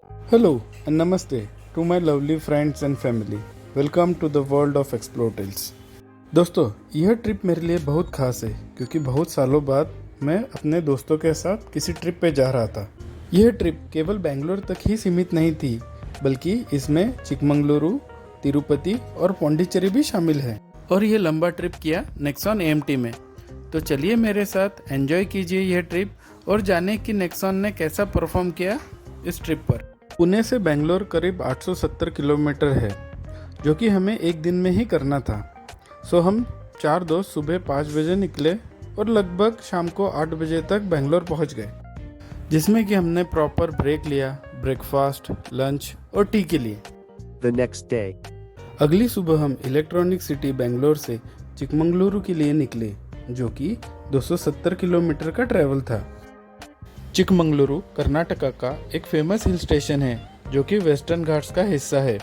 Hello and Namaste to my lovely friends and family. Welcome to the world of Explore Tales. दोस्तों, यह trip मेरे लिए बहुत खास है क्योंकि बहुत सालों बाद मैं अपने दोस्तों के साथ किसी ट्रिप पे जा रहा था। यह ट्रिप केवल बेंगलोर तक ही सीमित नहीं थी, बल्कि इसमें चिकमंगलुरु, तिरुपति और पौंडीचेरी भी शामिल है। और यह लंबा ट्रिप किया नेक्सॉन एएमटी में। तो चलिए मेरे साथ एंजॉय कीजिए यह ट्रिप और जाने कि नेक्सॉन ने कैसा परफॉर्म किया इस ट्रिप पर। पुणे से बेंगलोर करीब 870 किलोमीटर है, जो कि हमें एक दिन में ही करना था। सो हम 4 दोस्त सुबह 5 बजे निकले और लगभग शाम को 8 बजे तक बेंगलोर पहुंच गए, जिसमें कि हमने प्रॉपर ब्रेक लिया, ब्रेकफास्ट, लंच और टी के लिए। The next day, अगली सुबह हम इलेक्ट्रॉनिक सिटी बेंगलोर से चिकमंगलुरु के लिए निकले, जो कि 270 किलोमीटर का ट्रैवल था। चिकमंगलुरु कर्नाटका का एक फेमस हिल स्टेशन है, जो कि वेस्टर्न घाट्स का हिस्सा है।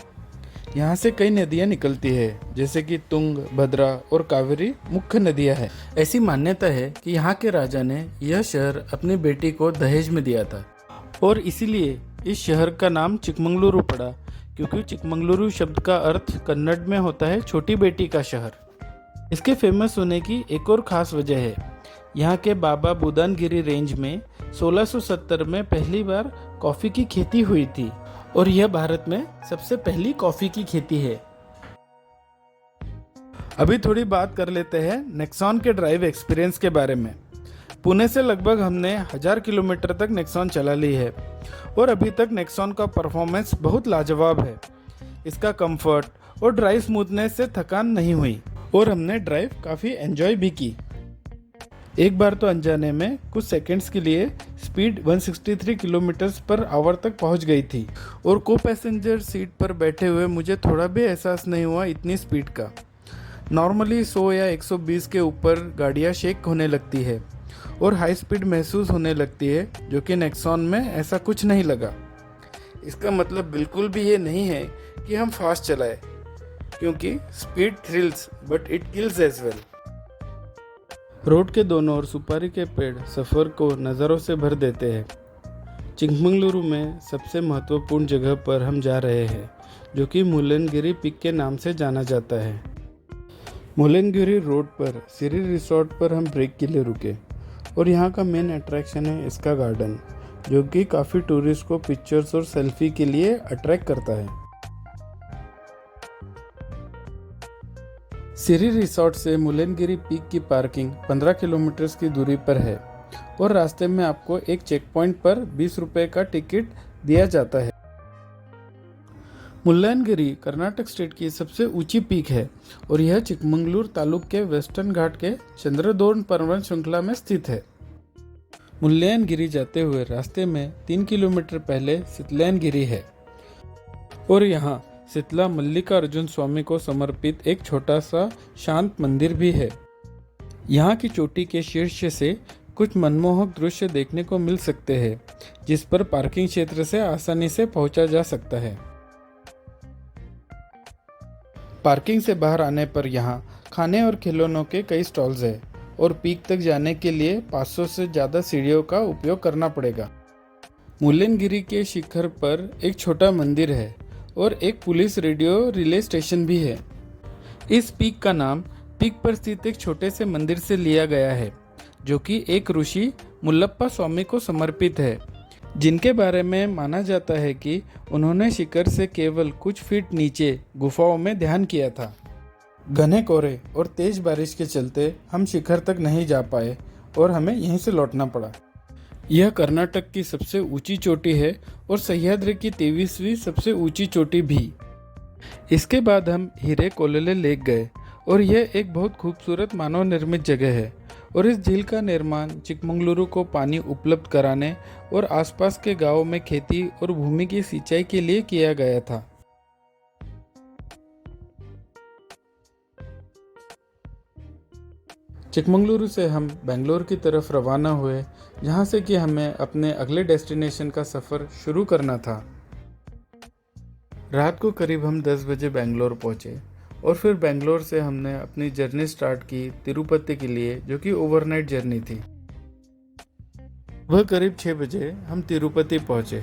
यहाँ से कई नदियाँ निकलती है, जैसे कि तुंग, भद्रा और कावेरी मुख्य नदियाँ हैं। ऐसी मान्यता है कि यहाँ के राजा ने यह शहर अपनी बेटी को दहेज में दिया था और इसीलिए इस शहर का नाम चिकमंगलुरु पड़ा, क्योंकि चिकमंगलुरु शब्द का अर्थ कन्नड़ में होता है छोटी बेटी का शहर। इसके फेमस होने की एक और ख़ास वजह है। यहाँ के बाबा बुदानगिरी रेंज में 1670 में पहली बार कॉफ़ी की खेती हुई थी और यह भारत में सबसे पहली कॉफ़ी की खेती है। अभी थोड़ी बात कर लेते हैं नेक्सॉन के ड्राइव एक्सपीरियंस के बारे में। पुणे से लगभग हमने 1000 किलोमीटर तक नेक्सॉन चला ली है और अभी तक नेक्सॉन का परफॉर्मेंस बहुत लाजवाब है। इसका कंफर्ट और ड्राइव स्मूथनेस से थकान नहीं हुई और हमने ड्राइव काफ़ी एंजॉय भी की। एक बार तो अनजाने में कुछ सेकंड्स के लिए स्पीड 163 किलोमीटर्स पर आवर तक पहुंच गई थी और को पैसेंजर सीट पर बैठे हुए मुझे थोड़ा भी एहसास नहीं हुआ इतनी स्पीड का। नॉर्मली 100 या 120 के ऊपर गाड़ियां शेक होने लगती है और हाई स्पीड महसूस होने लगती है, जो कि नेक्सॉन में ऐसा कुछ नहीं लगा। इसका मतलब बिल्कुल भी ये नहीं है कि हम फास्ट चलाए, क्योंकि speed thrills but it kills as well. Road के दोनों ओर सुपारी के पेड़ सफ़र को नज़रों से भर देते हैं। चिकमंगलुरु में सबसे महत्वपूर्ण जगह पर हम जा रहे हैं, जो कि मुल्लनगिरी पीक के नाम से जाना जाता है। मुल्लनगिरी रोड पर सिरी रिसोर्ट पर हम ब्रेक के लिए रुके और यहाँ का मेन अट्रैक्शन है इसका गार्डन, जो कि काफ़ी टूरिस्ट को पिक्चर्स और सेल्फी के लिए अट्रैक्ट करता है। सिरी रिसोर्ट से मुल्लनगिरी पीक की पार्किंग 15 किलोमीटर की दूरी पर है और रास्ते में आपको एक चेक पॉइंट पर 20 रुपये का टिकट दिया जाता है। मुल्लनगिरी कर्नाटक स्टेट की सबसे ऊंची पीक है और यह चिकमंगलुरु तालुक के वेस्टर्न घाट के चंद्रद्रोण पर्वत श्रृंखला में स्थित है। मुल्लनगिरी जाते हुए रास्ते में 3 किलोमीटर पहले शीतलयनगिरी है और यहाँ शीतला मल्लिकार्जुन स्वामी को समर्पित एक छोटा सा शांत मंदिर भी है। यहाँ की चोटी के शीर्ष से कुछ मनमोहक दृश्य देखने को मिल सकते हैं, जिस पर पार्किंग क्षेत्र से आसानी से पहुंचा जा सकता है। पार्किंग से बाहर आने पर यहाँ खाने और खिलौनों के कई स्टॉल्स हैं और पीक तक जाने के लिए 500 से ज़्यादा सीढ़ियों का उपयोग करना पड़ेगा। मुल्लनगिरी के शिखर पर एक छोटा मंदिर है और एक पुलिस रेडियो रिले स्टेशन भी है। इस पीक का नाम पीक पर स्थित एक छोटे से मंदिर से लिया गया है, जो कि एक ऋषि मुल्लप्पा स्वामी को समर्पित है, जिनके बारे में माना जाता है कि उन्होंने शिखर से केवल कुछ फीट नीचे गुफाओं में ध्यान किया था। घने कोहरे और तेज बारिश के चलते हम शिखर तक नहीं जा पाए और हमें यहीं से लौटना पड़ा। यह कर्नाटक की सबसे ऊंची चोटी है और सह्याद्री की 23वीं सबसे ऊंची चोटी भी। इसके बाद हम हिरेकोलले लेक गए और यह एक बहुत खूबसूरत मानव निर्मित जगह है और इस झील का निर्माण चिकमंगलुरु को पानी उपलब्ध कराने और आसपास के गांवों में खेती और भूमि की सिंचाई के लिए किया गया था। चिकमंगलुरु से हम बेंगलोर की तरफ रवाना हुए, जहाँ से कि हमें अपने अगले डेस्टिनेशन का सफ़र शुरू करना था। रात को करीब हम 10 बजे बेंगलोर पहुँचे और फिर बेंगलोर से हमने अपनी जर्नी स्टार्ट की तिरुपति के लिए, जो कि ओवरनाइट जर्नी थी। वह करीब 6 बजे हम तिरुपति पहुँचे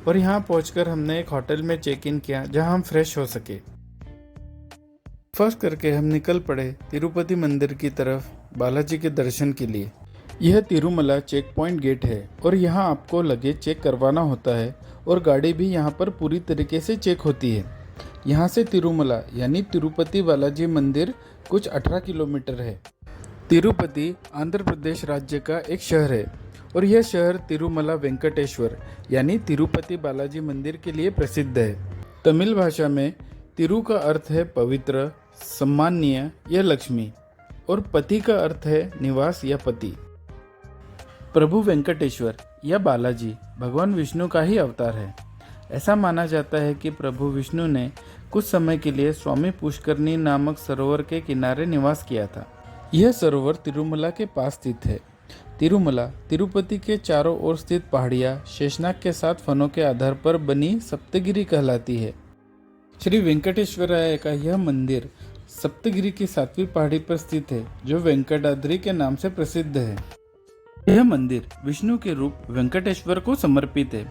और यहाँ पहुंचकर हमने एक होटल में चेक इन किया जहां हम फ्रेश हो सके। फर्स्ट करके हम निकल पड़े तिरुपति मंदिर की तरफ बालाजी के दर्शन के लिए। यह तिरुमला चेक पॉइंट गेट है और यहाँ आपको लगेज चेक करवाना होता है और गाड़ी भी यहाँ पर पूरी तरीके से चेक होती है। यहाँ से तिरुमला यानी तिरुपति बालाजी मंदिर कुछ 18 किलोमीटर है। तिरुपति आंध्र प्रदेश राज्य का एक शहर है और यह शहर तिरुमला वेंकटेश्वर यानी तिरुपति बालाजी मंदिर के लिए प्रसिद्ध है। तमिल भाषा में तिरु का अर्थ है पवित्र, सम्माननीय या लक्ष्मी और पति का अर्थ है निवास या पति। प्रभु वेंकटेश्वर या बालाजी भगवान विष्णु का ही अवतार है। ऐसा माना जाता है कि प्रभु विष्णु ने कुछ समय के लिए स्वामी पुष्करनी नामक सरोवर के किनारे निवास किया था। यह सरोवर तिरुमला के पास स्थित है। तिरुमला तिरुपति के चारों ओर स्थित पहाड़ियाँ शेषनाग के 7 फनों के आधार पर बनी सप्तगिरी कहलाती है। श्री वेंकटेश्वराय का यह मंदिर सप्तगिरी की 7वीं पहाड़ी पर स्थित है जो वेंकटाद्रि के नाम से प्रसिद्ध है। यह मंदिर विष्णु के रूप वेंकटेश्वर को समर्पित है,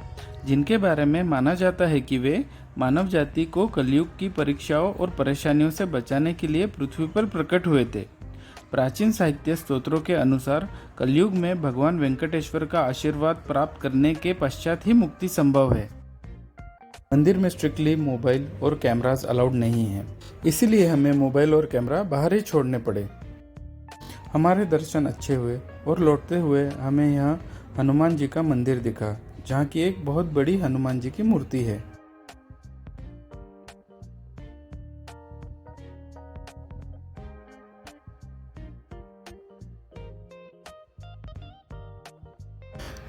जिनके बारे में माना जाता है कि वे मानव जाति को कलयुग की परीक्षाओं और परेशानियों से बचाने के लिए पृथ्वी पर प्रकट हुए थे। प्राचीन साहित्य स्तोत्रों के अनुसार कलयुग में भगवान वेंकटेश्वर का आशीर्वाद प्राप्त करने के पश्चात ही मुक्ति संभव है। मंदिर में स्ट्रिक्टली मोबाइल और कैमरास अलाउड नहीं है, इसीलिए हमें मोबाइल और कैमरा बाहर ही छोड़ने पड़े। हमारे दर्शन अच्छे हुए और लौटते हुए हमें यहाँ हनुमान जी का मंदिर दिखा, जहाँ की एक बहुत बड़ी हनुमान जी की मूर्ति है।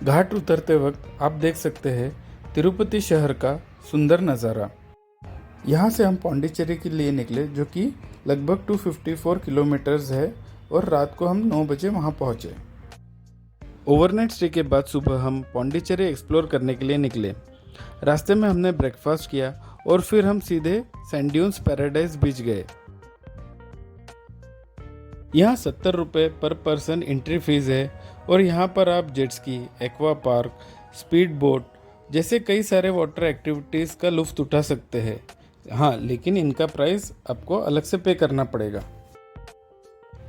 घाट उतरते वक्त आप देख सकते हैं तिरुपति शहर का सुंदर नज़ारा। यहाँ से हम पौंडीचेरी के लिए निकले, जो कि लगभग 254 किलोमीटर्स है और रात को हम 9 बजे वहाँ पहुँचे। ओवरनाइट स्टे के बाद सुबह हम पौंडीचेरी एक्सप्लोर करने के लिए निकले। रास्ते में हमने ब्रेकफास्ट किया और फिर हम सीधे सैंड ड्यून्स पैराडाइज बीच गए। यहाँ 70 रुपये पर पर्सन एंट्री फीस है और यहाँ पर आप jet ski, aqua park, speed boat जैसे कई सारे वाटर एक्टिविटीज़ का लुफ्त उठा सकते हैं। हाँ, लेकिन इनका प्राइस आपको अलग से पे करना पड़ेगा।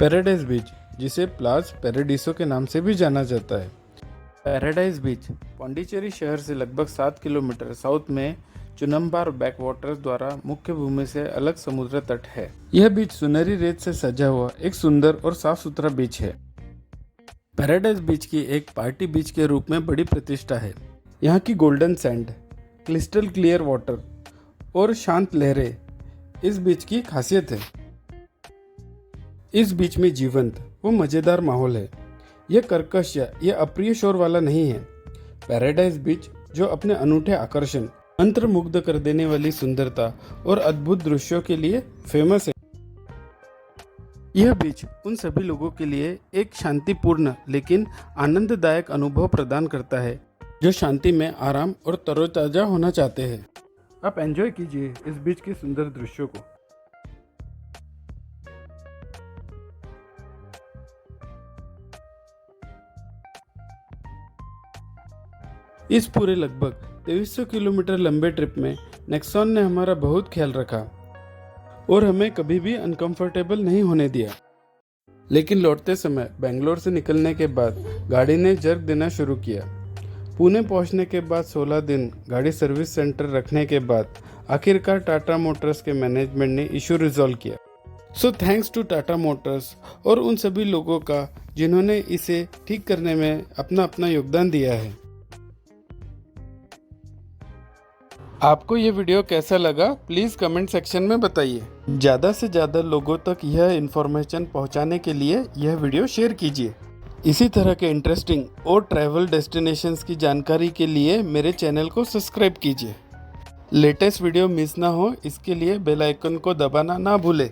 पैराडाइज बीच, जिसे प्लाज पैराडीसो के नाम से भी जाना जाता है। पैराडाइज बीच पौंडीचेरी शहर से लगभग 7 किलोमीटर साउथ में चुनम्बार बैकवाटर्स द्वारा मुख्य भूमि से अलग समुद्र तट है। यह बीच सुनहरी रेत से सजा हुआ एक सुंदर और साफ सुथरा बीच है। पैराडाइज बीच की एक पार्टी बीच के रूप में बड़ी प्रतिष्ठा है। यहाँ की golden sand, crystal clear water और शांत लहरें इस बीच की खासियत है। इस बीच में जीवंत व मज़ेदार माहौल है। यह कर्कश या अप्रिय शोर वाला नहीं है। पैराडाइज बीच जो अपने अनूठे आकर्षण, मंत्रमुग्ध कर देने वाली सुंदरता और अद्भुत दृश्यों के लिए फेमस है। यह बीच उन सभी लोगों के लिए एक शांतिपूर्ण लेकिन आनंददायक अनुभव प्रदान करता है जो शांति में आराम और तरोताजा होना चाहते हैं। आप एंजॉय कीजिए इस बीच के सुंदर दृश्यों को। इस पूरे लगभग 2300 किलोमीटर लंबे ट्रिप में नेक्सॉन ने हमारा बहुत ख्याल रखा और हमें कभी भी अनकंफर्टेबल नहीं होने दिया। लेकिन लौटते समय बेंगलोर से निकलने के बाद गाड़ी ने जर्क देना शुरू किया। पुणे पहुंचने के बाद 16 दिन गाड़ी सर्विस सेंटर रखने के बाद आखिरकार टाटा मोटर्स के मैनेजमेंट ने इशू रिजॉल्व किया। So thanks to Tata motors और उन सभी लोगों का जिन्होंने इसे ठीक करने में अपना योगदान दिया है। आपको ये वीडियो कैसा लगा प्लीज़ कमेंट सेक्शन में बताइए। ज़्यादा से ज़्यादा लोगों तक यह इन्फॉर्मेशन पहुंचाने के लिए यह वीडियो शेयर कीजिए। इसी तरह के इंटरेस्टिंग और ट्रैवल डेस्टिनेशंस की जानकारी के लिए मेरे चैनल को सब्सक्राइब कीजिए। लेटेस्ट वीडियो मिस ना हो इसके लिए बेल आइकन को दबाना ना भूले।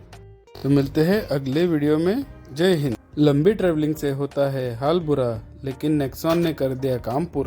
तो मिलते हैं अगले वीडियो में। जय हिंद। लंबी ट्रैवलिंग से होता है हाल बुरा, लेकिन नेक्सॉन ने कर दिया काम पूरा।